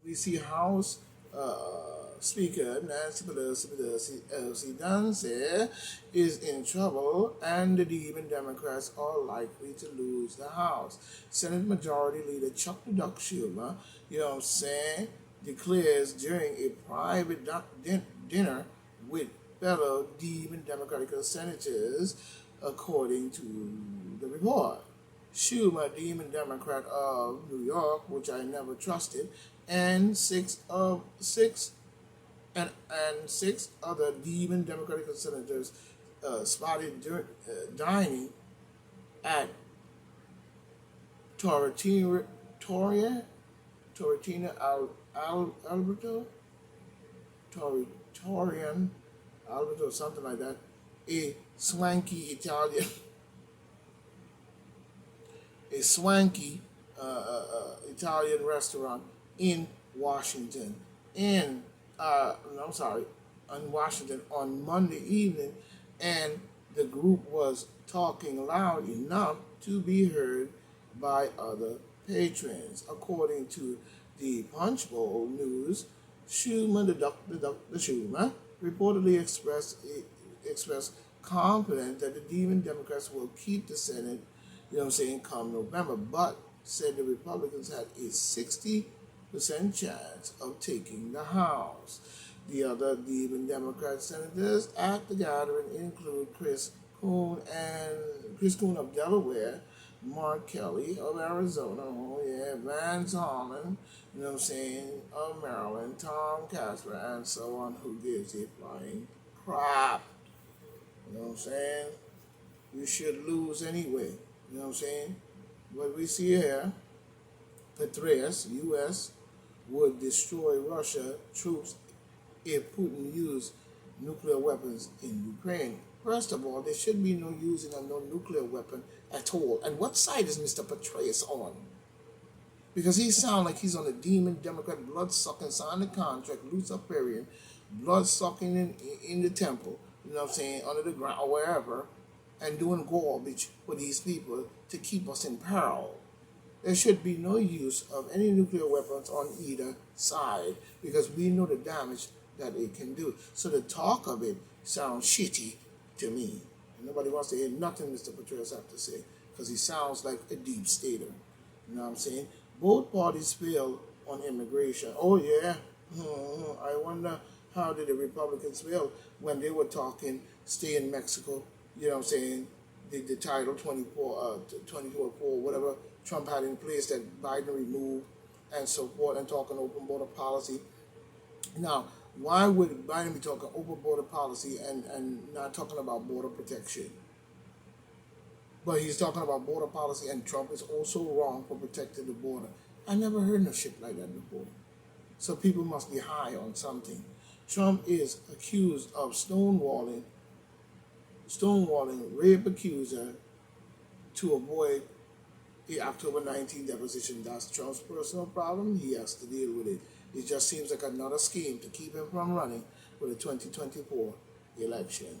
We see House Speaker Nancy Pelosi done say is in trouble, and the Demon Democrats are likely to lose the House. Senate Majority Leader Chuck the Duck Schumer, declares during a private dinner with fellow Demon Democratic senators, according to the report. Schumer, Demon Democrat of New York, which I never trusted, and six other Demon Democratic senators spotted dining at Torretina, Torre, Torretina Alberto, Torretorian Alberto, something like that, a swanky Italian, a swanky Italian restaurant in Washington. In no, I'm sorry, in Washington on Monday evening, and the group was talking loud enough to be heard by other patrons. According to the Punchbowl News, Schumer, the Schumer, reportedly expressed confidence that the Demon Democrats will keep the Senate, come November, but said the Republicans had a 60% chance of taking the House. The other Demon Democrat senators at the gathering include Chris Coon of Delaware, Mark Kelly of Arizona, oh yeah, Vance Harlan, of Maryland, Tom Casper, and so on, who gives a flying crap. You know what I'm saying? You should lose anyway. You know what I'm saying? What we see here, Petraeus, U.S., would destroy Russia troops if Putin used nuclear weapons in Ukraine. First of all, there should be no using of no nuclear weapon at all. And what side is Mr. Petraeus on? Because he sounds like he's on the Demon Democrat blood-sucking, signing the contract, Luciferian, blood-sucking in the temple, under the ground or wherever, and doing garbage for these people to keep us in peril. There should be no use of any nuclear weapons on either side because we know the damage that it can do. So the talk of it sounds shitty to me. And nobody wants to hear nothing Mr. Petraeus has to say because he sounds like a deep stater. You know what I'm saying? Both parties fail on immigration. Oh, yeah. I wonder how did the Republicans fail when they were talking stay in Mexico, the Title 24, 24, whatever Trump had in place that Biden removed and so forth, and talking open border policy. Now, why would Biden be talking open border policy and not talking about border protection? But he's talking about border policy, and Trump is also wrong for protecting the border. I never heard no shit like that before. So people must be high on something. Trump is accused of stonewalling rape accuser to avoid the October 19th deposition. That's Trump's personal problem. He has to deal with it. It just seems like another scheme to keep him from running for the 2024 election.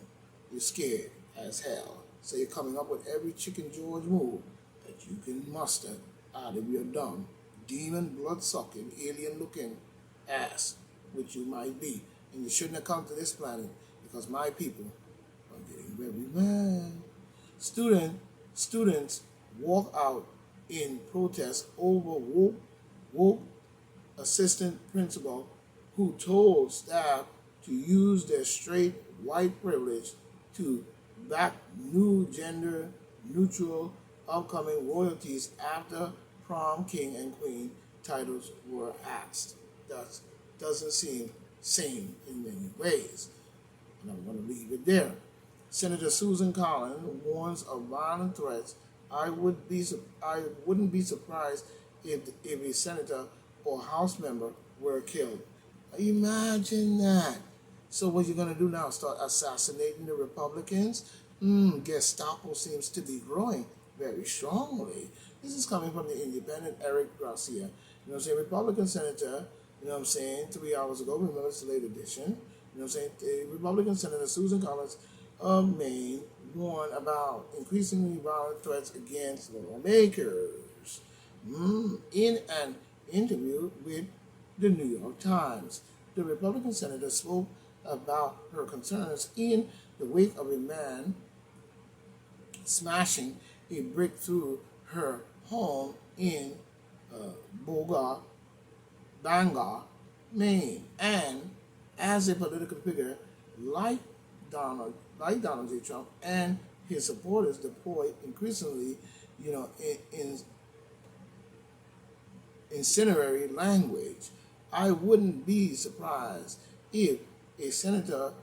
You're scared as hell. So you're coming up with every chicken George move that you can muster out of your dumb, demon, blood-sucking, alien-looking ass, which you might be. And you shouldn't have come to this planet because my people are getting very mad. Students walk out in protest over woke assistant principal who told staff to use their straight white privilege to back new gender neutral upcoming royalties after prom king and queen titles were axed. That doesn't seem sane in many ways. And I'm going to leave it there. Senator Susan Collins warns of violent threats. I wouldn't be surprised if a senator or House member were killed. Imagine that. So what you're going to do now? Start assassinating the Republicans? Gestapo seems to be growing very strongly. This is coming from the independent Eric Garcia. Republican senator, 3 hours ago, remember it's the late edition. The Republican Senator Susan Collins of Maine warned about increasingly violent threats against lawmakers. In an interview with the New York Times. The Republican senator spoke about her concerns in the wake of a man smashing a brick through her home in Bogor, Bangor, Maine. And as a political figure like Donald J. Trump and his supporters deploy increasingly, in incendiary language, I wouldn't be surprised if a senator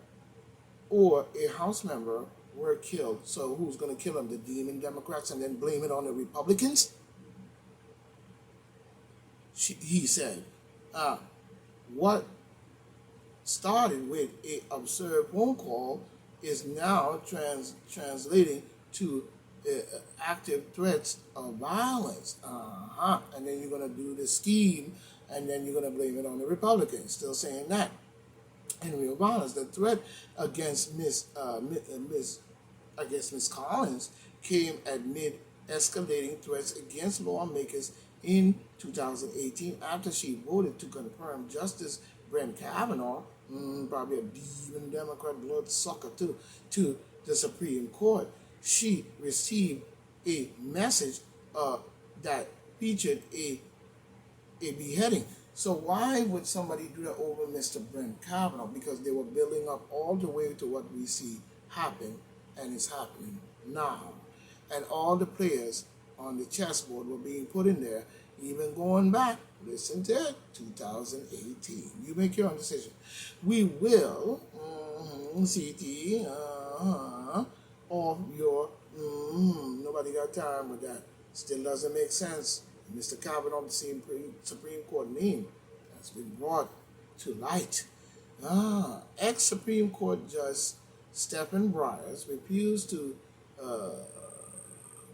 or a House member were killed. So who's going to kill them? The demon Democrats and then blame it on the Republicans? He said, what started with a absurd phone call is now translating to active threats of violence. And then you're going to do the scheme, and then you're going to blame it on the Republicans. Still saying that. In real violence, the threat against Miss Collins came amid escalating threats against lawmakers in 2018 after she voted to confirm Justice Brett Kavanaugh, probably a demon Democrat bloodsucker too, to the Supreme Court. She received a message that featured a beheading. So why would somebody do that over Mr. Brett Kavanaugh? Because they were building up all the way to what we see happen, and it's happening now. And all the players on the chessboard were being put in there, even going back, listen to it, 2018. You make your own decision. We will, CT, off your, nobody got time with that. Still doesn't make sense. Mr. Kavanaugh, the Supreme Court name has been brought to light. Ex-Supreme Court Judge Stephen Breyer refused to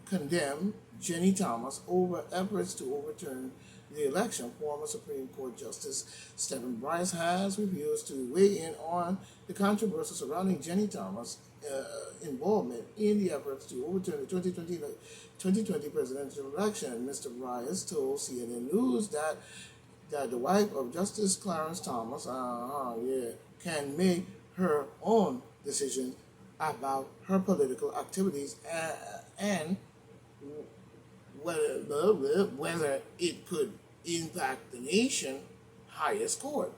condemn Jenny Thomas over efforts to overturn the election. Former Supreme Court Justice Stephen Breyer has refused to weigh in on the controversy surrounding Jenny Thomas' involvement in the efforts to overturn the 2020 presidential election. Mr. Breyer told CNN News that the wife of Justice Clarence Thomas, can make her own decision about her political activities and whether it could impact the nation highest court.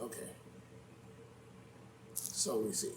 Okay. So we see.